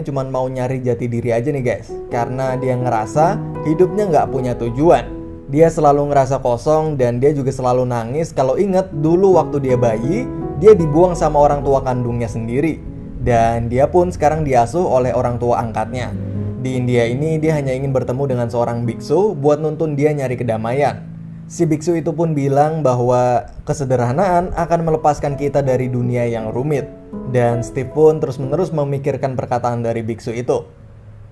cuman mau nyari jati diri aja nih guys. Karena dia ngerasa hidupnya nggak punya tujuan. Dia selalu ngerasa kosong dan dia juga selalu nangis kalau inget dulu waktu dia bayi, dia dibuang sama orang tua kandungnya sendiri. Dan dia pun sekarang diasuh oleh orang tua angkatnya. Di India ini dia hanya ingin bertemu dengan seorang biksu buat nuntun dia nyari kedamaian. Si biksu itu pun bilang bahwa kesederhanaan akan melepaskan kita dari dunia yang rumit. Dan Steve pun terus-menerus memikirkan perkataan dari biksu itu.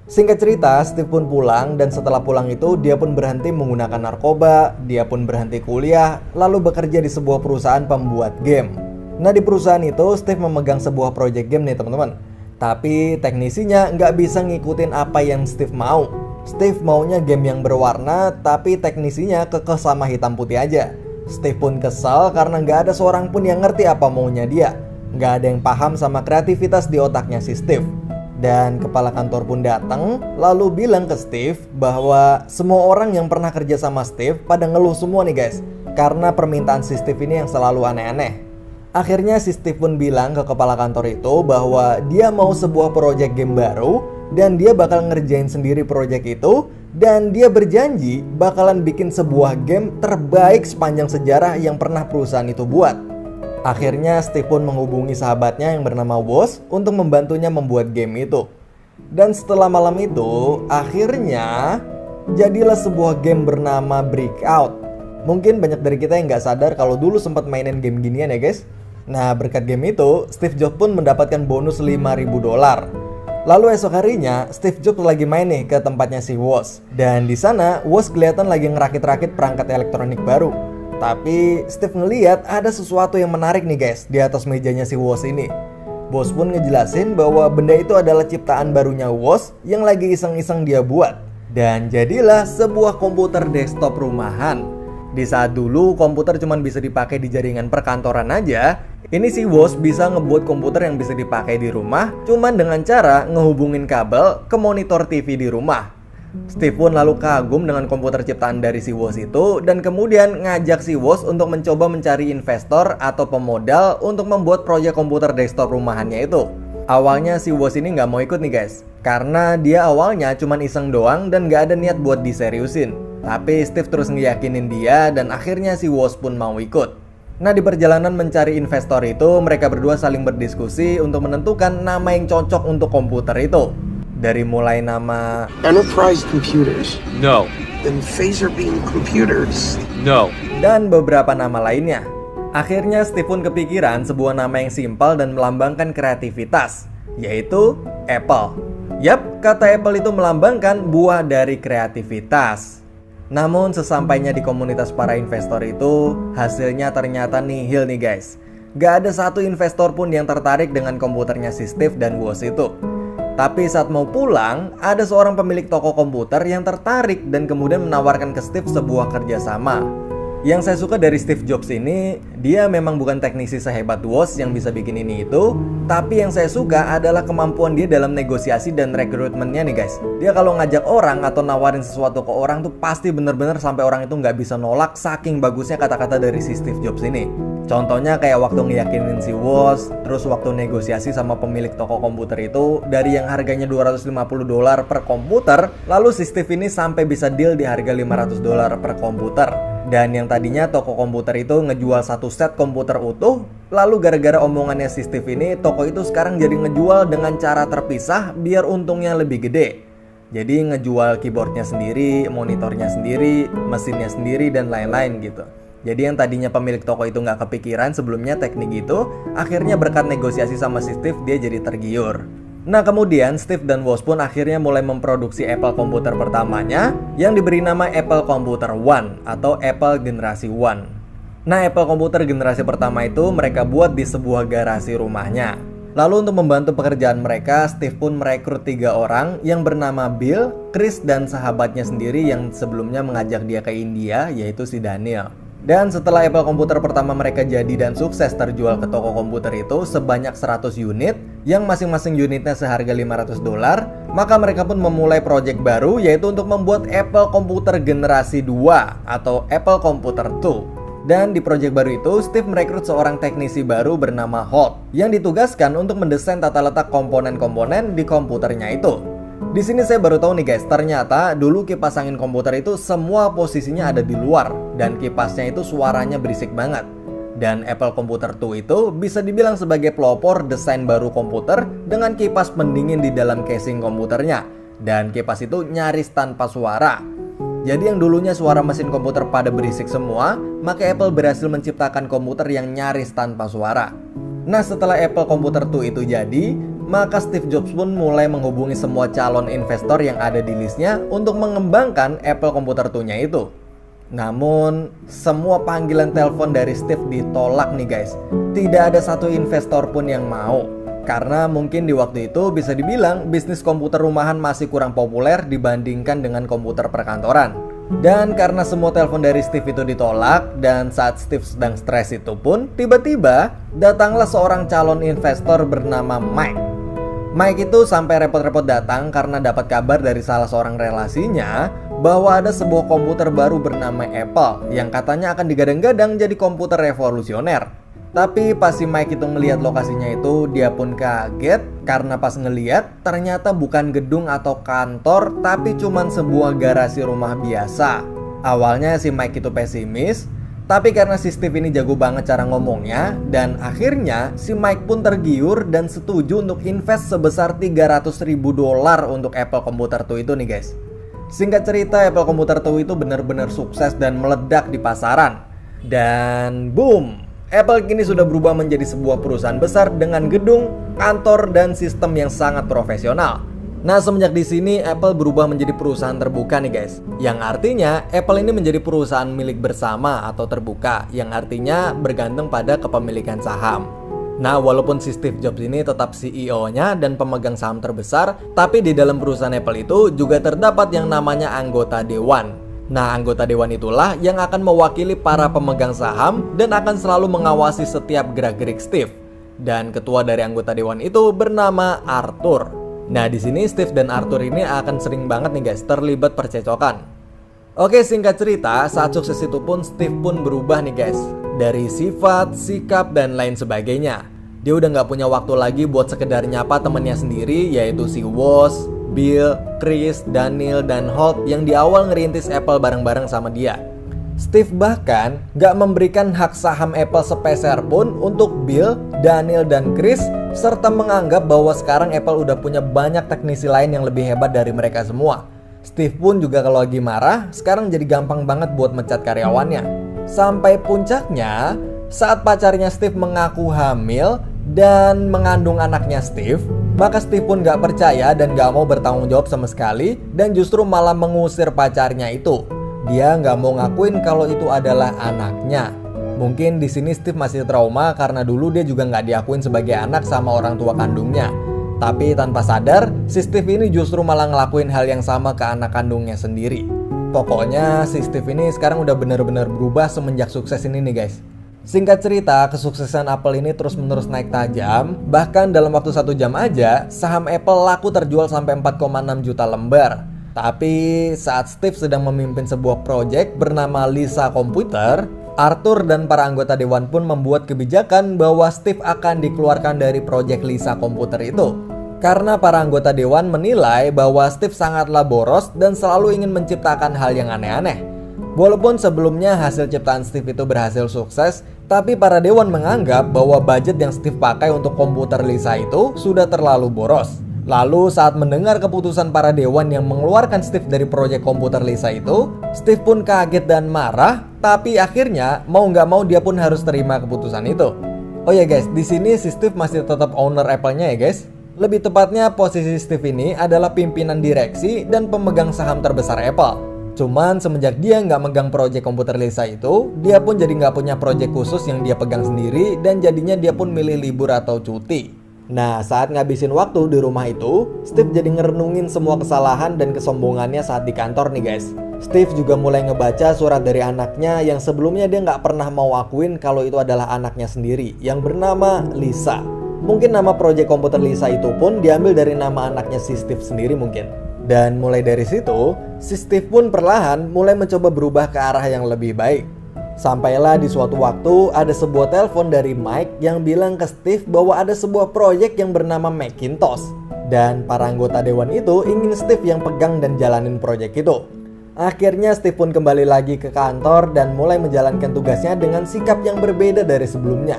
Singkat cerita, Steve pun pulang dan setelah pulang itu dia pun berhenti menggunakan narkoba, dia pun berhenti kuliah, lalu bekerja di sebuah perusahaan pembuat game. Nah di perusahaan itu Steve memegang sebuah project game nih teman-teman. Tapi teknisinya nggak bisa ngikutin apa yang Steve mau. Steve maunya game yang berwarna, tapi teknisinya kekeh sama hitam putih aja. Steve pun kesal karena nggak ada seorang pun yang ngerti apa maunya dia. Nggak ada yang paham sama kreativitas di otaknya si Steve. Dan kepala kantor pun datang, lalu bilang ke Steve bahwa semua orang yang pernah kerja sama Steve pada ngeluh semua nih guys. Karena permintaan si Steve ini yang selalu aneh-aneh. Akhirnya si Steve pun bilang ke kepala kantor itu bahwa dia mau sebuah project game baru dan dia bakal ngerjain sendiri project itu, dan dia berjanji bakalan bikin sebuah game terbaik sepanjang sejarah yang pernah perusahaan itu buat. Akhirnya Steve pun menghubungi sahabatnya yang bernama Woz untuk membantunya membuat game itu. Dan setelah malam itu, akhirnya jadilah sebuah game bernama Breakout. Mungkin banyak dari kita yang gak sadar kalau dulu sempat mainin game ginian ya guys. Nah berkat game itu, Steve Jobs pun mendapatkan bonus $5.000. Lalu esok harinya, Steve Jobs lagi main nih ke tempatnya si Woz. Dan di sana, Woz kelihatan lagi ngerakit-rakit perangkat elektronik baru. Tapi Steve ngeliat ada sesuatu yang menarik nih guys di atas mejanya si Woz ini. Bos pun ngejelasin bahwa benda itu adalah ciptaan barunya Woz yang lagi iseng-iseng dia buat. Dan jadilah sebuah komputer desktop rumahan. Di saat dulu komputer cuma bisa dipakai di jaringan perkantoran aja, ini si Woz bisa ngebuat komputer yang bisa dipakai di rumah cuman dengan cara ngehubungin kabel ke monitor TV di rumah. Steve pun lalu kagum dengan komputer ciptaan dari si Woz itu dan kemudian ngajak si Woz untuk mencoba mencari investor atau pemodal untuk membuat proyek komputer desktop rumahannya itu. Awalnya si Woz ini nggak mau ikut nih guys, karena dia awalnya cuman iseng doang dan nggak ada niat buat diseriusin. Tapi Steve terus ngeyakinin dia dan akhirnya si Woz pun mau ikut. Nah di perjalanan mencari investor itu, mereka berdua saling berdiskusi untuk menentukan nama yang cocok untuk komputer itu. Dari mulai nama Enterprise Computers. No. Then Phaser Beam Computers. No. dan beberapa nama lainnya. Akhirnya Steve pun kepikiran sebuah nama yang simpel dan melambangkan kreativitas, yaitu Apple. Yap, kata Apple itu melambangkan buah dari kreativitas. Namun sesampainya di komunitas para investor itu, hasilnya ternyata nihil nih guys. Gak ada satu investor pun yang tertarik dengan komputernya si Steve dan Woz itu. Tapi saat mau pulang, ada seorang pemilik toko komputer yang tertarik dan kemudian menawarkan ke Steve sebuah kerjasama. Yang saya suka dari Steve Jobs ini, dia memang bukan teknisi sehebat Woz yang bisa bikin ini itu, tapi yang saya suka adalah kemampuan dia dalam negosiasi dan rekrutmennya nih guys. Dia kalau ngajak orang atau nawarin sesuatu ke orang tuh pasti bener-bener sampai orang itu nggak bisa nolak, saking bagusnya kata-kata dari si Steve Jobs ini. Contohnya kayak waktu ngeyakinin si Woz, terus waktu negosiasi sama pemilik toko komputer itu, dari yang harganya $250 per komputer, lalu si Steve ini sampai bisa deal di harga $500 per komputer. Dan yang tadinya toko komputer itu ngejual satu set komputer utuh, lalu gara-gara omongannya si Steve ini, toko itu sekarang jadi ngejual dengan cara terpisah biar untungnya lebih gede. Jadi ngejual keyboardnya sendiri, monitornya sendiri, mesinnya sendiri, dan lain-lain gitu. Jadi yang tadinya pemilik toko itu nggak kepikiran sebelumnya teknik itu, akhirnya berkat negosiasi sama si Steve dia jadi tergiur. Nah kemudian Steve dan Woz pun akhirnya mulai memproduksi Apple komputer pertamanya yang diberi nama Apple Computer One atau Apple Generasi One. Nah Apple komputer generasi pertama itu mereka buat di sebuah garasi rumahnya. Lalu untuk membantu pekerjaan mereka, Steve pun merekrut 3 orang yang bernama Bill, Chris, dan sahabatnya sendiri yang sebelumnya mengajak dia ke India, yaitu si Daniel. Dan setelah Apple komputer pertama mereka jadi dan sukses terjual ke toko komputer itu sebanyak 100 unit, yang masing-masing unitnya seharga $500, maka mereka pun memulai proyek baru yaitu untuk membuat Apple komputer generasi 2 atau Apple Computer 2. Dan di proyek baru itu, Steve merekrut seorang teknisi baru bernama Holt yang ditugaskan untuk mendesain tata letak komponen-komponen di komputernya itu. Di sini saya baru tahu nih guys, ternyata dulu kipas angin komputer itu semua posisinya ada di luar dan kipasnya itu suaranya berisik banget. Dan Apple Computer 2 itu bisa dibilang sebagai pelopor desain baru komputer dengan kipas pendingin di dalam casing komputernya. Dan kipas itu nyaris tanpa suara. Jadi yang dulunya suara mesin komputer pada berisik semua, maka Apple berhasil menciptakan komputer yang nyaris tanpa suara. Nah, setelah Apple Computer 2 itu jadi, maka Steve Jobs pun mulai menghubungi semua calon investor yang ada di listnya untuk mengembangkan Apple Computer 2-nya itu. Namun, semua panggilan telepon dari Steve ditolak nih guys. Tidak ada satu investor pun yang mau. Karena mungkin di waktu itu bisa dibilang bisnis komputer rumahan masih kurang populer dibandingkan dengan komputer perkantoran. Dan karena semua telepon dari Steve itu ditolak, dan saat Steve sedang stres itu pun, tiba-tiba datanglah seorang calon investor bernama Mike. Mike itu sampai repot-repot datang karena dapat kabar dari salah seorang relasinya bahwa ada sebuah komputer baru bernama Apple yang katanya akan digadang-gadang jadi komputer revolusioner. Tapi pas si Mike itu ngelihat lokasinya itu, dia pun kaget karena pas ngelihat ternyata bukan gedung atau kantor, tapi cuman sebuah garasi rumah biasa. Awalnya si Mike itu pesimis, tapi karena si Steve ini jago banget cara ngomongnya, dan akhirnya si Mike pun tergiur dan setuju untuk invest sebesar $300.000 untuk Apple Computer 2 itu nih guys. Singkat cerita, Apple Computer 2 itu benar-benar sukses dan meledak di pasaran. Dan boom, Apple kini sudah berubah menjadi sebuah perusahaan besar dengan gedung, kantor, dan sistem yang sangat profesional. Nah, semenjak di sini Apple berubah menjadi perusahaan terbuka nih guys. Yang artinya Apple ini menjadi perusahaan milik bersama atau terbuka, yang artinya bergantung pada kepemilikan saham. Nah, walaupun si Steve Jobs ini tetap CEO-nya dan pemegang saham terbesar, tapi di dalam perusahaan Apple itu juga terdapat yang namanya anggota dewan. Nah, anggota dewan itulah yang akan mewakili para pemegang saham dan akan selalu mengawasi setiap gerak-gerik Steve. Dan ketua dari anggota dewan itu bernama Arthur. Nah, di sini Steve dan Arthur ini akan sering banget nih guys terlibat percecokan. Oke, singkat cerita, saat sukses itu pun Steve pun berubah nih guys. Dari sifat, sikap, dan lain sebagainya. Dia udah gak punya waktu lagi buat sekedar nyapa temennya sendiri, yaitu si Woz, Bill, Chris, Daniel, dan Holt yang di awal ngerintis Apple bareng-bareng sama dia. Steve bahkan gak memberikan hak saham Apple sepeser pun untuk Bill, Daniel, dan Chris, serta menganggap bahwa sekarang Apple udah punya banyak teknisi lain yang lebih hebat dari mereka semua. Steve pun juga kalau lagi marah, sekarang jadi gampang banget buat mecat karyawannya. Sampai puncaknya, saat pacarnya Steve mengaku hamil dan mengandung anaknya Steve, maka Steve pun gak percaya dan gak mau bertanggung jawab sama sekali, dan justru malah mengusir pacarnya itu. Dia gak mau ngakuin kalau itu adalah anaknya. Mungkin di sini Steve masih trauma karena dulu dia juga gak diakuin sebagai anak sama orang tua kandungnya. Tapi tanpa sadar, si Steve ini justru malah ngelakuin hal yang sama ke anak kandungnya sendiri. Pokoknya si Steve ini sekarang udah bener-bener berubah semenjak sukses ini nih guys. Singkat cerita, kesuksesan Apple ini terus-menerus naik tajam. Bahkan dalam waktu 1 jam aja, saham Apple laku terjual sampai 4,6 juta lembar. Tapi saat Steve sedang memimpin sebuah proyek bernama Lisa Computer, Arthur dan para anggota dewan pun membuat kebijakan bahwa Steve akan dikeluarkan dari proyek Lisa Computer itu. Karena para anggota dewan menilai bahwa Steve sangatlah boros dan selalu ingin menciptakan hal yang aneh-aneh. Walaupun sebelumnya hasil ciptaan Steve itu berhasil sukses, tapi para dewan menganggap bahwa budget yang Steve pakai untuk komputer Lisa itu sudah terlalu boros. Lalu saat mendengar keputusan para dewan yang mengeluarkan Steve dari proyek komputer Lisa itu, Steve pun kaget dan marah, tapi akhirnya mau nggak mau dia pun harus terima keputusan itu. Oh ya guys, di sini si Steve masih tetap owner Apple-nya ya guys. Lebih tepatnya posisi Steve ini adalah pimpinan direksi dan pemegang saham terbesar Apple. Cuman semenjak dia nggak megang proyek komputer Lisa itu, dia pun jadi nggak punya proyek khusus yang dia pegang sendiri, dan jadinya dia pun milih libur atau cuti. Nah, saat ngabisin waktu di rumah itu, Steve jadi ngerenungin semua kesalahan dan kesombongannya saat di kantor nih guys. Steve juga mulai ngebaca surat dari anaknya yang sebelumnya dia nggak pernah mau akuin kalau itu adalah anaknya sendiri, yang bernama Lisa. Mungkin nama proyek komputer Lisa itu pun diambil dari nama anaknya si Steve sendiri mungkin. Dan mulai dari situ, si Steve pun perlahan mulai mencoba berubah ke arah yang lebih baik. Sampailah di suatu waktu ada sebuah telepon dari Mike yang bilang ke Steve bahwa ada sebuah proyek yang bernama Macintosh. Dan para anggota dewan itu ingin Steve yang pegang dan jalanin proyek itu. Akhirnya Steve pun kembali lagi ke kantor dan mulai menjalankan tugasnya dengan sikap yang berbeda dari sebelumnya.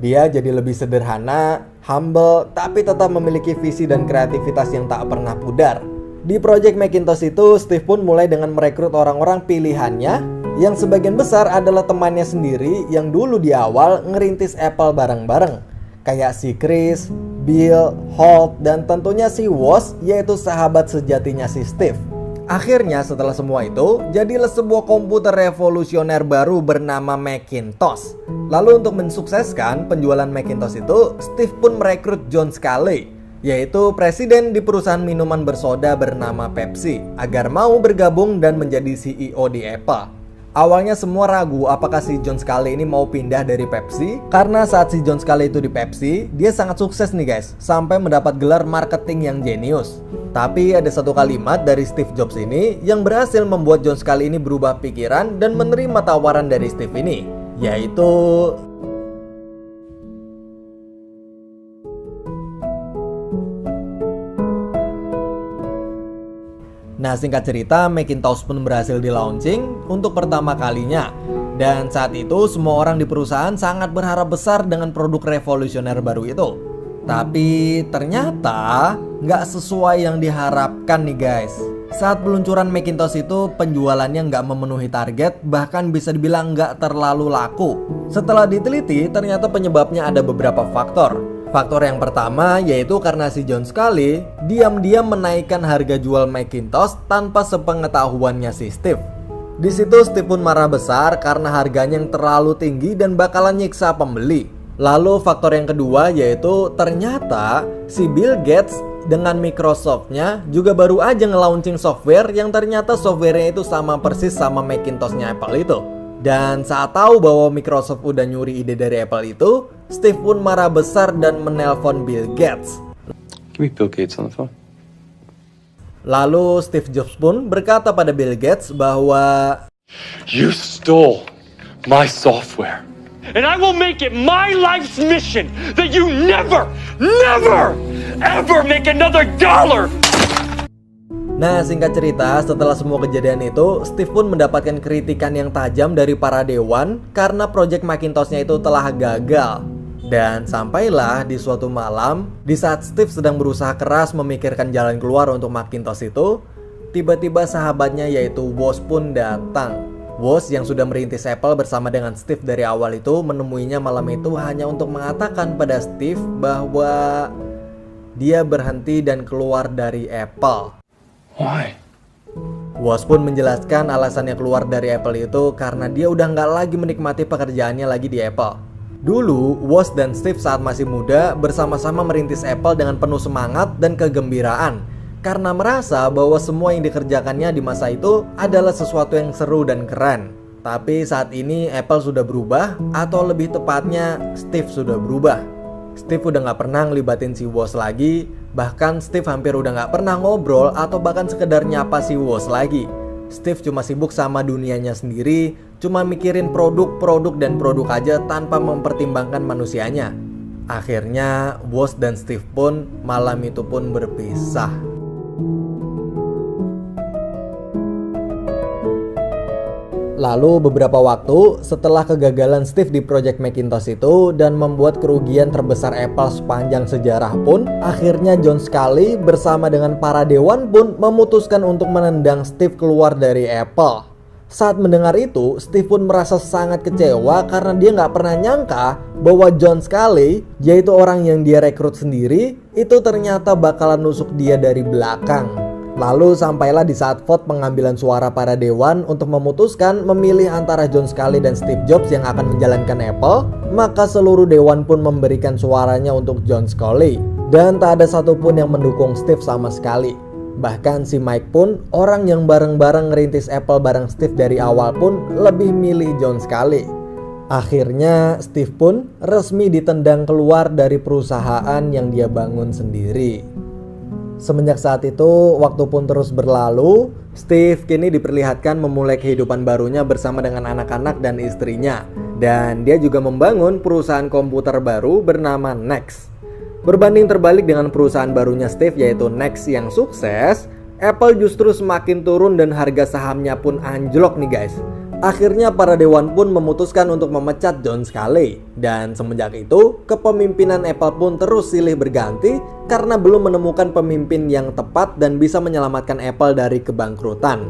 Dia jadi lebih sederhana, humble, tapi tetap memiliki visi dan kreativitas yang tak pernah pudar. Di proyek Macintosh itu, Steve pun mulai dengan merekrut orang-orang pilihannya yang sebagian besar adalah temannya sendiri yang dulu di awal ngerintis Apple bareng-bareng. Kayak si Chris, Bill, Holt, dan tentunya si Woz, yaitu sahabat sejatinya si Steve. Akhirnya setelah semua itu, jadilah sebuah komputer revolusioner baru bernama Macintosh. Lalu untuk mensukseskan penjualan Macintosh itu, Steve pun merekrut John Sculley, yaitu presiden di perusahaan minuman bersoda bernama Pepsi, agar mau bergabung dan menjadi CEO di Apple. Awalnya semua ragu apakah si John Sculley ini mau pindah dari Pepsi, karena saat si John Sculley itu di Pepsi, dia sangat sukses nih guys, sampai mendapat gelar marketing yang jenius. Tapi ada satu kalimat dari Steve Jobs ini yang berhasil membuat John Sculley ini berubah pikiran dan menerima tawaran dari Steve ini, yaitu Nah, singkat cerita, Macintosh pun berhasil di launching untuk pertama kalinya. Dan saat itu semua orang di perusahaan sangat berharap besar dengan produk revolusioner baru itu. Tapi ternyata nggak sesuai yang diharapkan nih guys. Saat peluncuran Macintosh itu penjualannya nggak memenuhi target, bahkan bisa dibilang nggak terlalu laku. Setelah diteliti, ternyata penyebabnya ada beberapa faktor. Faktor yang pertama yaitu karena si John Sculley diam-diam menaikkan harga jual Macintosh tanpa sepengetahuannya si Steve. Di situ Steve pun marah besar karena harganya yang terlalu tinggi dan bakalan nyiksa pembeli. Lalu faktor yang kedua yaitu ternyata si Bill Gates dengan Microsoft-nya juga baru aja nge-launching software yang ternyata softwarenya itu sama persis sama Macintosh-nya Apple itu. Dan saat tahu bahwa Microsoft udah nyuri ide dari Apple itu, Steve pun marah besar dan menelpon Bill Gates. Give me Bill Gates on the phone. Lalu Steve Jobs pun berkata pada Bill Gates bahwa You stole my software, and I will make it my life's mission that you never, ever make another dollar. Nah, singkat cerita, setelah semua kejadian itu, Steve pun mendapatkan kritikan yang tajam dari para dewan karena proyek Macintosh-nya itu telah gagal. Dan sampailah di suatu malam, di saat Steve sedang berusaha keras memikirkan jalan keluar untuk Macintosh itu, tiba-tiba sahabatnya yaitu Woz pun datang. Woz yang sudah merintis Apple bersama dengan Steve dari awal itu menemuinya malam itu hanya untuk mengatakan pada Steve bahwa dia berhenti dan keluar dari Apple. Why? Woz pun menjelaskan alasannya keluar dari Apple itu karena dia udah nggak lagi menikmati pekerjaannya lagi di Apple. Dulu, Woz dan Steve saat masih muda bersama-sama merintis Apple dengan penuh semangat dan kegembiraan karena merasa bahwa semua yang dikerjakannya di masa itu adalah sesuatu yang seru dan keren. Tapi saat ini Apple sudah berubah, atau lebih tepatnya Steve sudah berubah. Steve udah gak pernah ngelibatin si Woz lagi. Bahkan Steve hampir udah gak pernah ngobrol atau bahkan sekedar nyapa si Woz lagi. Steve cuma sibuk sama dunianya sendiri, cuma mikirin produk dan produk aja tanpa mempertimbangkan manusianya. Akhirnya Woz dan Steve pun malam itu pun berpisah. Lalu beberapa waktu setelah kegagalan Steve di proyek Macintosh itu dan membuat kerugian terbesar Apple sepanjang sejarah pun, akhirnya John Sculley bersama dengan para dewan pun memutuskan untuk menendang Steve keluar dari Apple. Saat mendengar itu, Steve pun merasa sangat kecewa karena dia nggak pernah nyangka bahwa John Sculley, yaitu orang yang dia rekrut sendiri, itu ternyata bakalan nusuk dia dari belakang. Lalu sampailah di saat vote pengambilan suara para dewan untuk memutuskan memilih antara John Sculley dan Steve Jobs yang akan menjalankan Apple, maka seluruh dewan pun memberikan suaranya untuk John Sculley. Dan tak ada satupun yang mendukung Steve sama sekali. Bahkan si Mike pun, orang yang bareng-bareng ngerintis Apple bareng Steve dari awal pun lebih milih John Sculley. Akhirnya Steve pun resmi ditendang keluar dari perusahaan yang dia bangun sendiri. Semenjak saat itu, waktu pun terus berlalu, Steve kini diperlihatkan memulai kehidupan barunya bersama dengan anak-anak dan istrinya. Dan dia juga membangun perusahaan komputer baru bernama Next. Berbanding terbalik dengan perusahaan barunya Steve yaitu Next yang sukses, Apple justru semakin turun dan harga sahamnya pun anjlok nih guys. Akhirnya para dewan pun memutuskan untuk memecat John Sculley. Dan semenjak itu, kepemimpinan Apple pun terus silih berganti karena belum menemukan pemimpin yang tepat dan bisa menyelamatkan Apple dari kebangkrutan.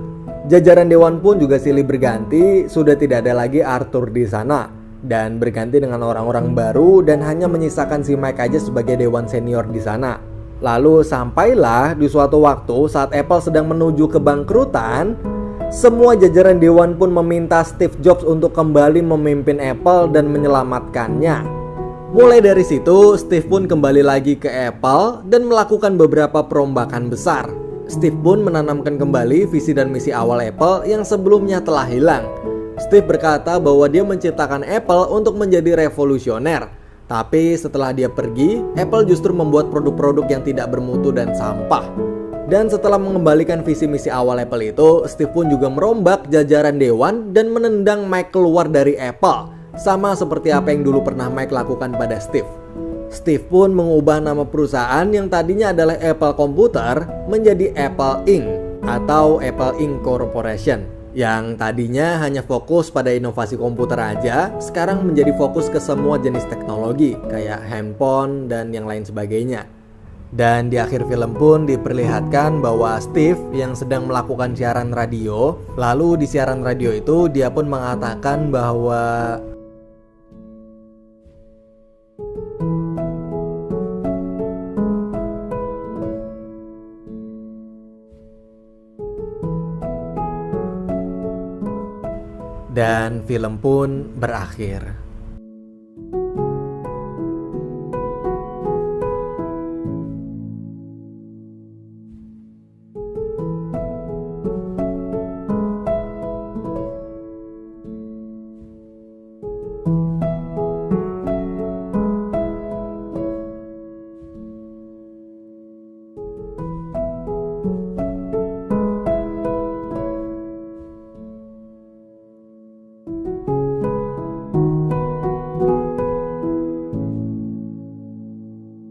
Jajaran dewan pun juga silih berganti, sudah tidak ada lagi Arthur di sana. Dan berganti dengan orang-orang baru dan hanya menyisakan si Mike aja sebagai dewan senior di sana. Lalu sampailah di suatu waktu saat Apple sedang menuju kebangkrutan, semua jajaran dewan pun meminta Steve Jobs untuk kembali memimpin Apple dan menyelamatkannya. Mulai dari situ, Steve pun kembali lagi ke Apple dan melakukan beberapa perombakan besar. Steve pun menanamkan kembali visi dan misi awal Apple yang sebelumnya telah hilang. Steve berkata bahwa dia menciptakan Apple untuk menjadi revolusioner. Tapi setelah dia pergi, Apple justru membuat produk-produk yang tidak bermutu dan sampah. Dan setelah mengembalikan visi misi awal Apple itu, Steve pun juga merombak jajaran dewan dan menendang Mike keluar dari Apple. Sama seperti apa yang dulu pernah Mike lakukan pada Steve. Steve pun mengubah nama perusahaan yang tadinya adalah Apple Computer menjadi Apple Inc. atau Apple Inc. Corporation. Yang tadinya hanya fokus pada inovasi komputer aja, sekarang menjadi fokus ke semua jenis teknologi kayak handphone dan yang lain sebagainya. Dan di akhir film pun diperlihatkan bahwa Steve yang sedang melakukan siaran radio, lalu di siaran radio itu dia pun mengatakan bahwa dan film pun berakhir.